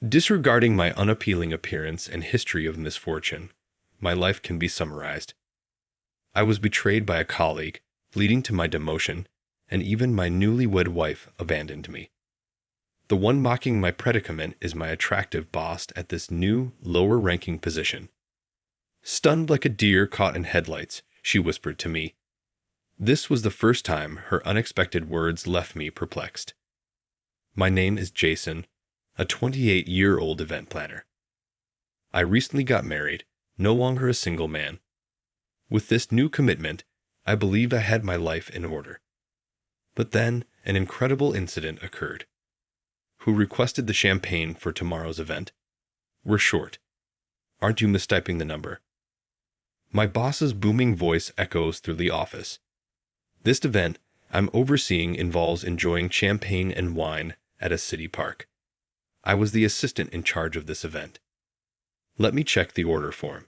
Disregarding my unappealing appearance and history of misfortune, my life can be summarized. I was betrayed by a colleague, leading to my demotion, and even my newlywed wife abandoned me. The one mocking my predicament is my attractive boss at this new, lower-ranking position. Stunned like a deer caught in headlights, she whispered to me. This was the first time her unexpected words left me perplexed. My name is Jason, a 28-year-old event planner. I recently got married, no longer a single man. With this new commitment, I believed I had my life in order. But then, an incredible incident occurred. Who requested the champagne for tomorrow's event? We're short. Aren't you mistyping the number? My boss's booming voice echoes through the office. This event I'm overseeing involves enjoying champagne and wine at a city park. I was the assistant in charge of this event. Let me check the order form.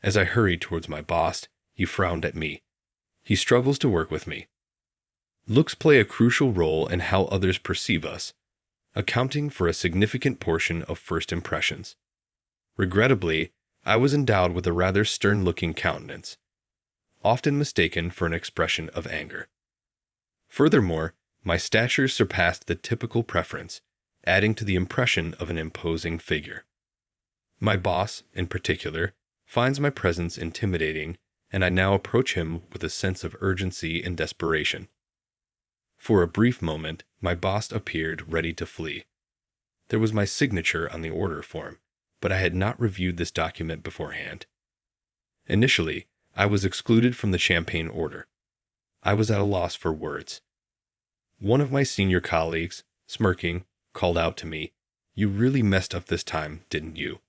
As I hurried towards my boss, he frowned at me. He struggles to work with me. Looks play a crucial role in how others perceive us, accounting for a significant portion of first impressions. Regrettably, I was endowed with a rather stern-looking countenance, often mistaken for an expression of anger. Furthermore, my stature surpassed the typical preference, adding to the impression of an imposing figure. My boss, in particular, finds my presence intimidating, and I now approach him with a sense of urgency and desperation. For a brief moment, my boss appeared ready to flee. There was my signature on the order form, but I had not reviewed this document beforehand. Initially, I was excluded from the champagne order. I was at a loss for words. One of my senior colleagues, smirking, called out to me, "You really messed up this time, didn't you?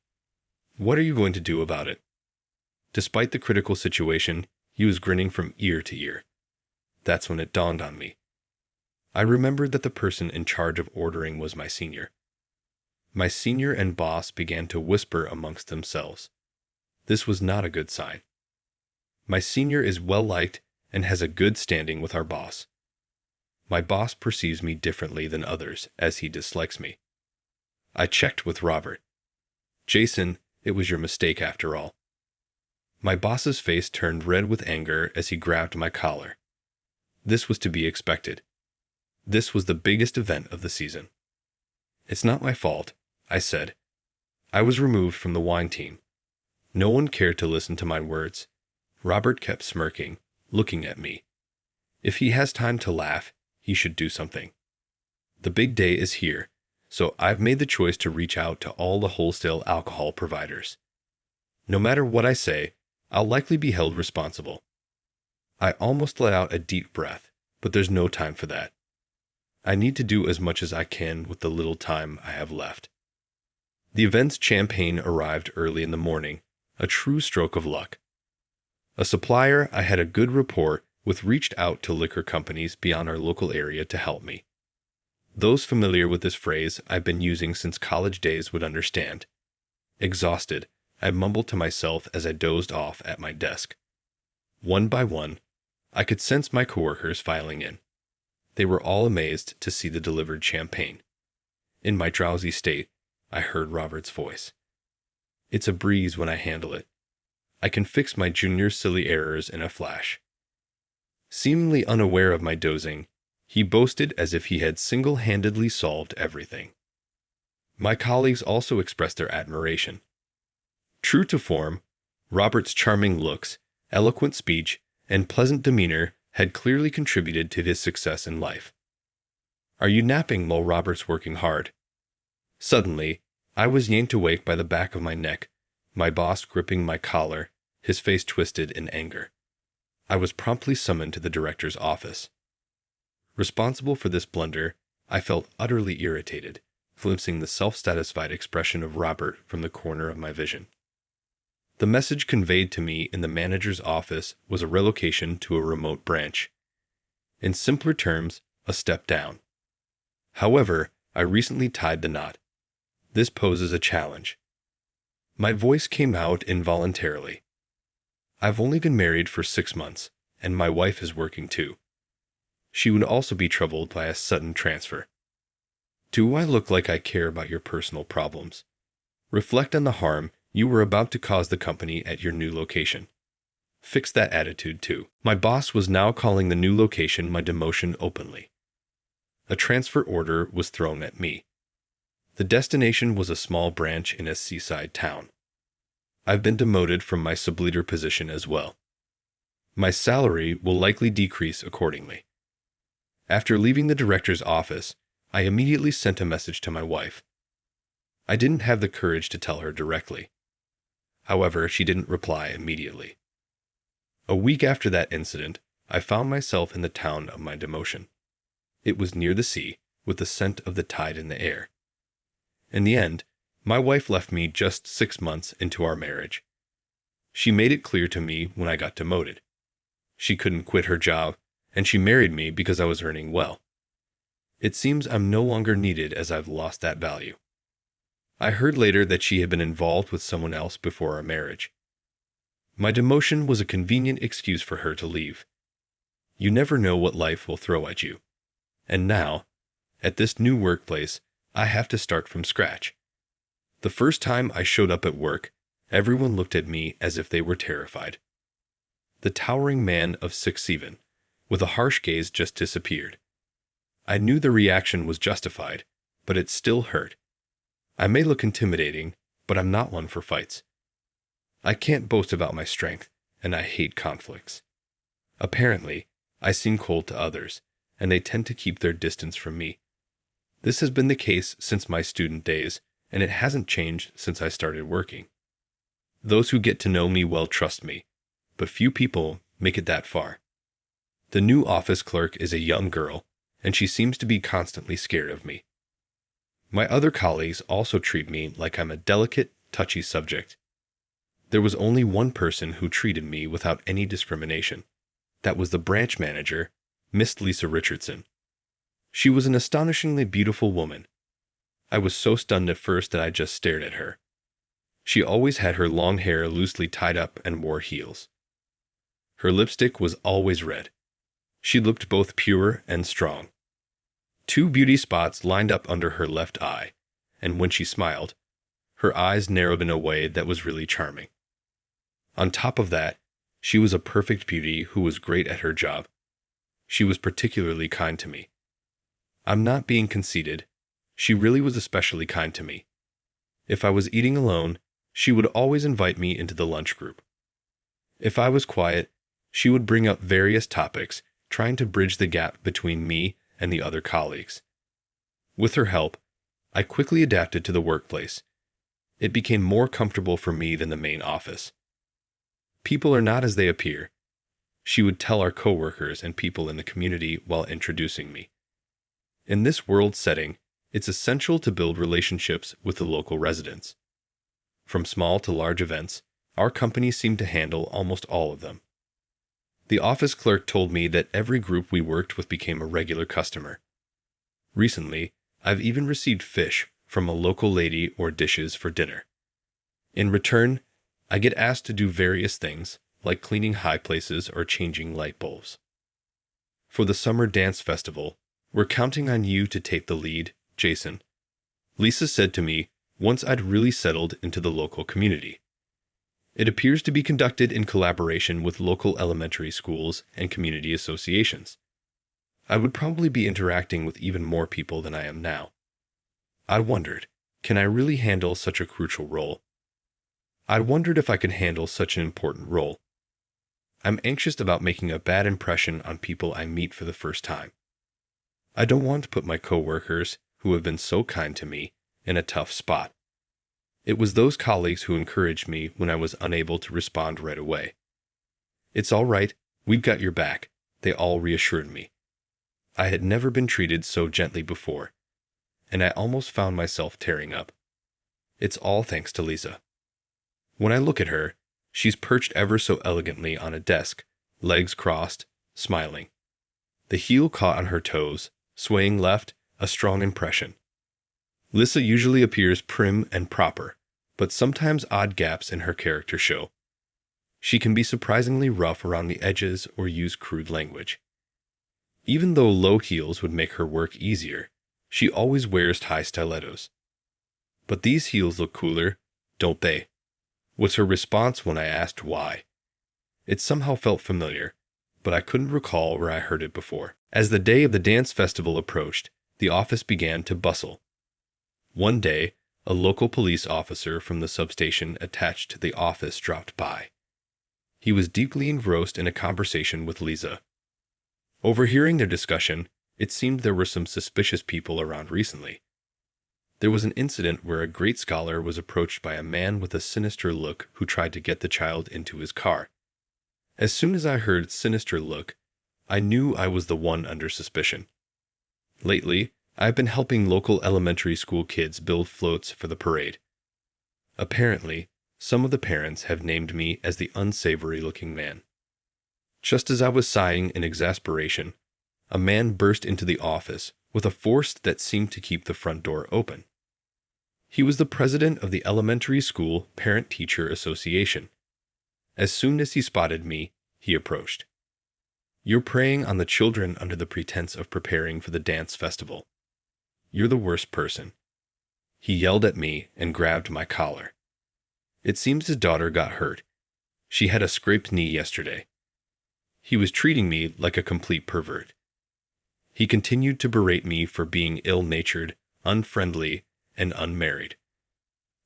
What are you going to do about it?" Despite the critical situation, he was grinning from ear to ear. That's when it dawned on me. I remembered that the person in charge of ordering was my senior. My senior and boss began to whisper amongst themselves. This was not a good sign. My senior is well-liked and has a good standing with our boss. My boss perceives me differently than others as he dislikes me. I checked with Robert. "Jason, it was your mistake after all." My boss's face turned red with anger as he grabbed my collar. This was to be expected. This was the biggest event of the season. "It's not my fault," I said. I was removed from the wine team. No one cared to listen to my words. Robert kept smirking, looking at me. If he has time to laugh, he should do something. The big day is here, so I've made the choice to reach out to all the wholesale alcohol providers. No matter what I say, I'll likely be held responsible. I almost let out a deep breath, but there's no time for that. I need to do as much as I can with the little time I have left. The event's champagne arrived early in the morning, a true stroke of luck. A supplier I had a good rapport with reached out to liquor companies beyond our local area to help me. Those familiar with this phrase I've been using since college days would understand. Exhausted, I mumbled to myself as I dozed off at my desk. One by one, I could sense my coworkers filing in. They were all amazed to see the delivered champagne. In my drowsy state, I heard Robert's voice. "It's a breeze when I handle it. I can fix my junior's silly errors in a flash." Seemingly unaware of my dozing, he boasted as if he had single-handedly solved everything. My colleagues also expressed their admiration. True to form, Robert's charming looks, eloquent speech, and pleasant demeanor had clearly contributed to his success in life. "Are you napping while Robert's working hard?" Suddenly, I was yanked awake by the back of my neck, my boss gripping my collar, his face twisted in anger. I was promptly summoned to the director's office. Responsible for this blunder, I felt utterly irritated, glimpsing the self-satisfied expression of Robert from the corner of my vision. The message conveyed to me in the manager's office was a relocation to a remote branch. In simpler terms, a step down. However, I recently tied the knot. This poses a challenge. My voice came out involuntarily. I've only been married for 6 months, and my wife is working too. She would also be troubled by a sudden transfer. Do I look like I care about your personal problems? Reflect on the harm you were about to cause the company at your new location. Fix that attitude too. My boss was now calling the new location my demotion openly. A transfer order was thrown at me. The destination was a small branch in a seaside town. I've been demoted from my subleader position as well. My salary will likely decrease accordingly. After leaving the director's office, I immediately sent a message to my wife. I didn't have the courage to tell her directly. However, she didn't reply immediately. A week after that incident, I found myself in the town of my demotion. It was near the sea, with the scent of the tide in the air. In the end, my wife left me just 6 months into our marriage. She made it clear to me when I got demoted. She couldn't quit her job, and she married me because I was earning well. It seems I'm no longer needed as I've lost that value. I heard later that she had been involved with someone else before our marriage. My demotion was a convenient excuse for her to leave. You never know what life will throw at you. And now, at this new workplace, I have to start from scratch. The first time I showed up at work, everyone looked at me as if they were terrified. The towering man of 6'7", with a harsh gaze, just disappeared. I knew the reaction was justified, but it still hurt. I may look intimidating, but I'm not one for fights. I can't boast about my strength, and I hate conflicts. Apparently, I seem cold to others, and they tend to keep their distance from me. This has been the case since my student days, and it hasn't changed since I started working. Those who get to know me well trust me, but few people make it that far. The new office clerk is a young girl, and she seems to be constantly scared of me. My other colleagues also treat me like I'm a delicate, touchy subject. There was only one person who treated me without any discrimination. That was the branch manager, Miss Lisa Richardson. She was an astonishingly beautiful woman. I was so stunned at first that I just stared at her. She always had her long hair loosely tied up and wore heels. Her lipstick was always red. She looked both pure and strong. 2 beauty spots lined up under her left eye, and when she smiled, her eyes narrowed in a way that was really charming. On top of that, she was a perfect beauty who was great at her job. She was particularly kind to me. I'm not being conceited. She really was especially kind to me. If I was eating alone, she would always invite me into the lunch group. If I was quiet, she would bring up various topics, trying to bridge the gap between me and the other colleagues. With her help, I quickly adapted to the workplace. It became more comfortable for me than the main office. People are not as they appear, she would tell our coworkers and people in the community while introducing me. In this world setting, it's essential to build relationships with the local residents. From small to large events, our company seemed to handle almost all of them. The office clerk told me that every group we worked with became a regular customer. Recently, I've even received fish from a local lady or dishes for dinner. In return, I get asked to do various things, like cleaning high places or changing light bulbs. For the summer dance festival, we're counting on you to take the lead, Jason. Lisa said to me once I'd really settled into the local community. It appears to be conducted in collaboration with local elementary schools and community associations. I would probably be interacting with even more people than I am now. I wondered, can I really handle such a crucial role? I wondered if I could handle such an important role. I'm anxious about making a bad impression on people I meet for the first time. I don't want to put my coworkers, who have been so kind to me, in a tough spot. It was those colleagues who encouraged me when I was unable to respond right away. It's all right, we've got your back, they all reassured me. I had never been treated so gently before, and I almost found myself tearing up. It's all thanks to Lisa. When I look at her, she's perched ever so elegantly on a desk, legs crossed, smiling. The heel caught on her toes, swaying left, a strong impression. Lisa usually appears prim and proper, but sometimes odd gaps in her character show. She can be surprisingly rough around the edges or use crude language. Even though low heels would make her work easier, She always wears high stilettos. But these heels look cooler, don't they? Was her response when I asked why. It somehow felt familiar, but I couldn't recall where I heard it before. As the day of the dance festival approached, the office began to bustle. One day, a local police officer from the substation attached to the office dropped by. He was deeply engrossed in a conversation with Lisa. Overhearing their discussion, it seemed there were some suspicious people around recently. There was an incident where a great scholar was approached by a man with a sinister look who tried to get the child into his car. As soon as I heard sinister look, I knew I was the one under suspicion. Lately, I've been helping local elementary school kids build floats for the parade. Apparently, some of the parents have named me as the unsavory-looking man. Just as I was sighing in exasperation, a man burst into the office with a force that seemed to keep the front door open. He was the president of the Elementary School Parent-Teacher Association. As soon as he spotted me, he approached. "You're preying on the children under the pretense of preparing for the dance festival. You're the worst person." He yelled at me and grabbed my collar. It seems his daughter got hurt. She had a scraped knee yesterday. He was treating me like a complete pervert. He continued to berate me for being ill-natured, unfriendly, and unmarried.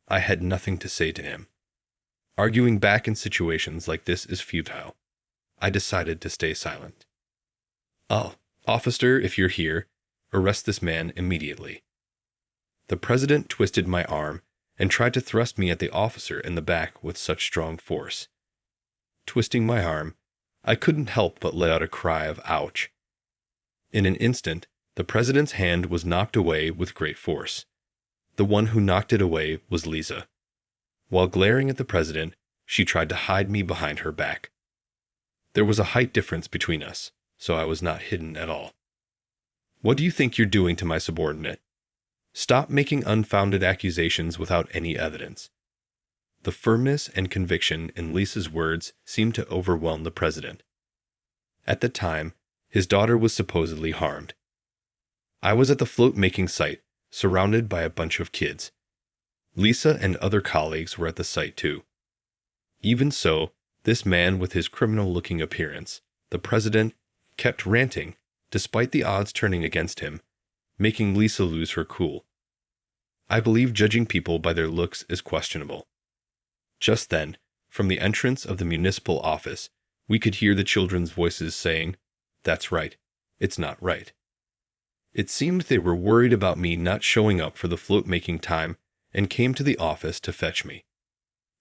I had nothing to say to him. Arguing back in situations like this is futile. I decided to stay silent. "Oh, officer, if you're here, arrest this man immediately." The president twisted my arm and tried to thrust me at the officer in the back with such strong force. Twisting my arm, I couldn't help but let out a cry of ouch. In an instant, the president's hand was knocked away with great force. The one who knocked it away was Lisa. While glaring at the president, she tried to hide me behind her back. There was a height difference between us, so I was not hidden at all. "What do you think you're doing to my subordinate? Stop making unfounded accusations without any evidence." The firmness and conviction in Lisa's words seemed to overwhelm the president. At the time, his daughter was supposedly harmed. I was at the float-making site, surrounded by a bunch of kids. Lisa and other colleagues were at the site too. Even so, this man with his criminal-looking appearance, the president, kept ranting, despite the odds turning against him, making Lisa lose her cool. I believe judging people by their looks is questionable. Just then, from the entrance of the municipal office, we could hear the children's voices saying, "That's right. It's not right." It seemed they were worried about me not showing up for the float-making time and came to the office to fetch me.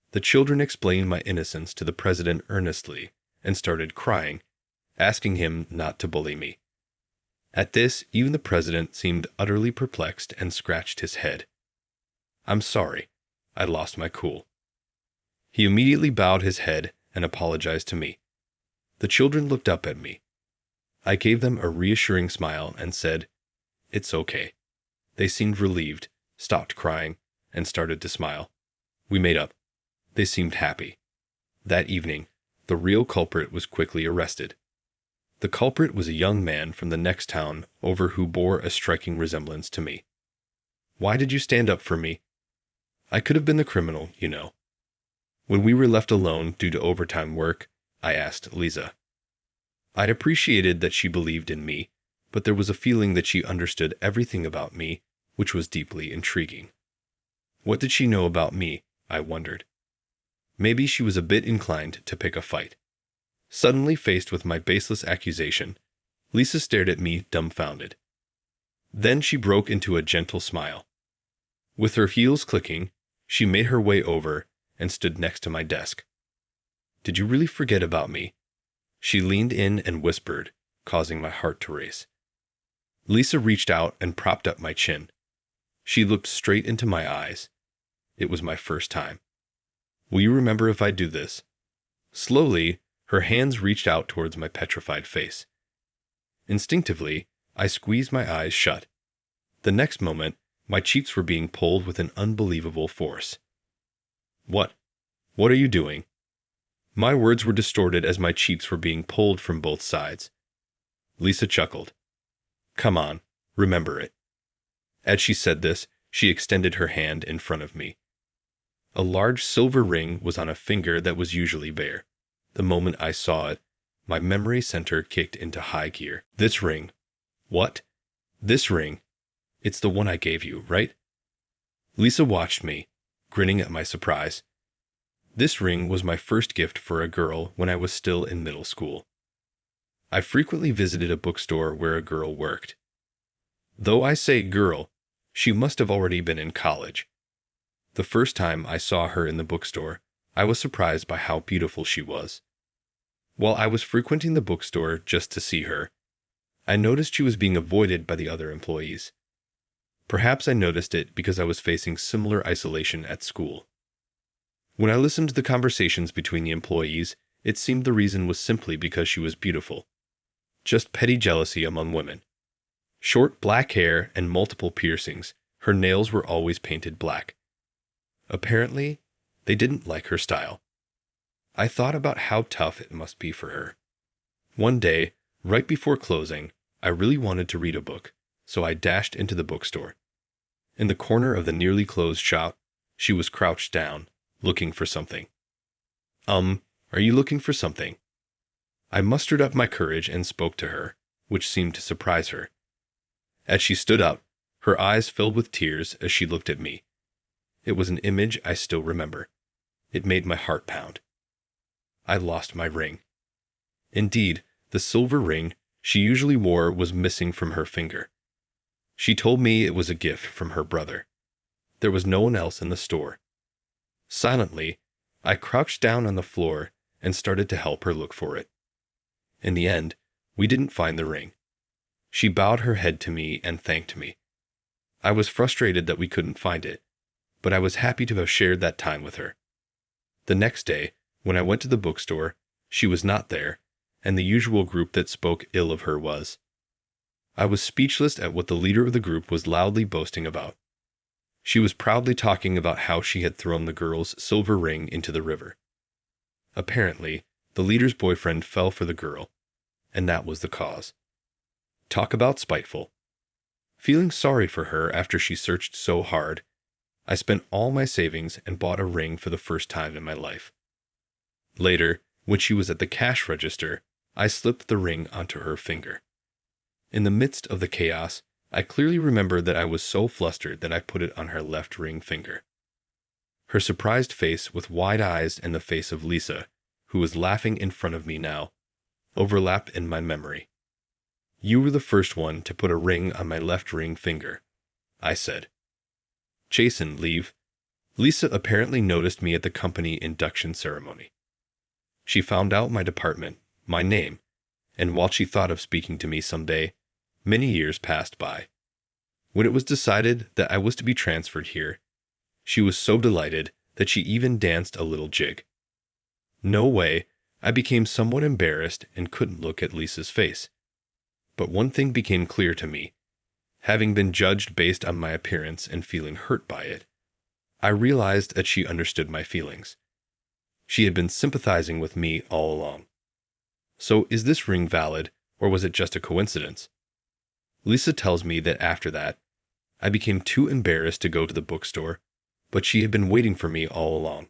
The children explained my innocence to the president earnestly and started crying, asking him not to bully me. At this, even the president seemed utterly perplexed and scratched his head. "I'm sorry. I lost my cool." He immediately bowed his head and apologized to me. The children looked up at me. I gave them a reassuring smile and said, "It's okay." They seemed relieved, stopped crying, and started to smile. We made up. They seemed happy. That evening, the real culprit was quickly arrested. The culprit was a young man from the next town over who bore a striking resemblance to me. "Why did you stand up for me?" "I could have been the criminal, you know." When we were left alone due to overtime work, I asked Lisa. I'd appreciated that she believed in me, but there was a feeling that she understood everything about me, which was deeply intriguing. What did she know about me, I wondered. Maybe she was a bit inclined to pick a fight. Suddenly faced with my baseless accusation, Lisa stared at me dumbfounded. Then she broke into a gentle smile. With her heels clicking, she made her way over and stood next to my desk. "Did you really forget about me?" She leaned in and whispered, causing my heart to race. Lisa reached out and propped up my chin. She looked straight into my eyes. It was my first time. "Will you remember if I do this?" Slowly, her hands reached out towards my petrified face. Instinctively, I squeezed my eyes shut. The next moment, my cheeks were being pulled with an unbelievable force. What are you doing?" My words were distorted as my cheeks were being pulled from both sides. Lisa chuckled. "Come on, remember it." As she said this, she extended her hand in front of me. A large silver ring was on a finger that was usually bare. The moment I saw it, my memory center kicked into high gear. This ring. What? This ring. It's the one I gave you, right? Lisa watched me, grinning at my surprise. This ring was my first gift for a girl when I was still in middle school. I frequently visited a bookstore where a girl worked. Though I say girl, she must have already been in college. The first time I saw her in the bookstore, I was surprised by how beautiful she was. While I was frequenting the bookstore just to see her, I noticed she was being avoided by the other employees. Perhaps I noticed it because I was facing similar isolation at school. When I listened to the conversations between the employees, it seemed the reason was simply because she was beautiful. Just petty jealousy among women. Short black hair and multiple piercings, her nails were always painted black. Apparently, they didn't like her style. I thought about how tough it must be for her. One day, right before closing, I really wanted to read a book, so I dashed into the bookstore. In the corner of the nearly closed shop, she was crouched down, looking for something. Are you looking for something? I mustered up my courage and spoke to her, which seemed to surprise her. As she stood up, her eyes filled with tears as she looked at me. It was an image I still remember. It made my heart pound. I lost my ring. Indeed, the silver ring she usually wore was missing from her finger. She told me it was a gift from her brother. There was no one else in the store. Silently, I crouched down on the floor and started to help her look for it. In the end, we didn't find the ring. She bowed her head to me and thanked me. I was frustrated that we couldn't find it, but I was happy to have shared that time with her. The next day, when I went to the bookstore, she was not there, and the usual group that spoke ill of her was. I was speechless at what the leader of the group was loudly boasting about. She was proudly talking about how she had thrown the girl's silver ring into the river. Apparently, the leader's boyfriend fell for the girl, and that was the cause. Talk about spiteful. Feeling sorry for her after she searched so hard, I spent all my savings and bought a ring for the first time in my life. Later, when she was at the cash register, I slipped the ring onto her finger. In the midst of the chaos, I clearly remember that I was so flustered that I put it on her left ring finger. Her surprised face with wide eyes and the face of Lisa, who was laughing in front of me now, overlapped in my memory. You were the first one to put a ring on my left ring finger, I said. Jason, leave. Lisa apparently noticed me at the company induction ceremony. She found out my department, my name, and while she thought of speaking to me someday, many years passed by. When it was decided that I was to be transferred here, she was so delighted that she even danced a little jig. No way, I became somewhat embarrassed and couldn't look at Lisa's face. But one thing became clear to me. Having been judged based on my appearance and feeling hurt by it, I realized that she understood my feelings. She had been sympathizing with me all along. So is this ring valid, or was it just a coincidence? Lisa tells me that after that, I became too embarrassed to go to the bookstore, but she had been waiting for me all along.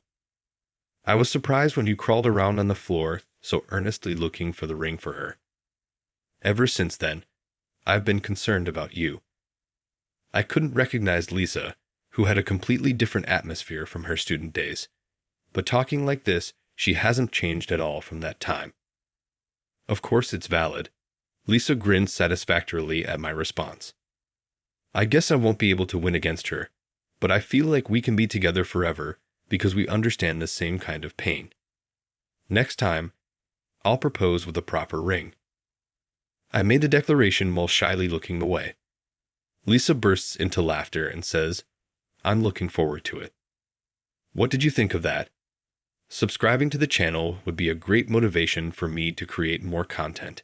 I was surprised when you crawled around on the floor, so earnestly looking for the ring for her. Ever since then, I've been concerned about you. I couldn't recognize Lisa, who had a completely different atmosphere from her student days, but talking like this, she hasn't changed at all from that time. Of course it's valid. Lisa grinned satisfactorily at my response. I guess I won't be able to win against her, but I feel like we can be together forever because we understand the same kind of pain. Next time, I'll propose with a proper ring. I made the declaration while shyly looking away. Lisa bursts into laughter and says, I'm looking forward to it. What did you think of that? Subscribing to the channel would be a great motivation for me to create more content.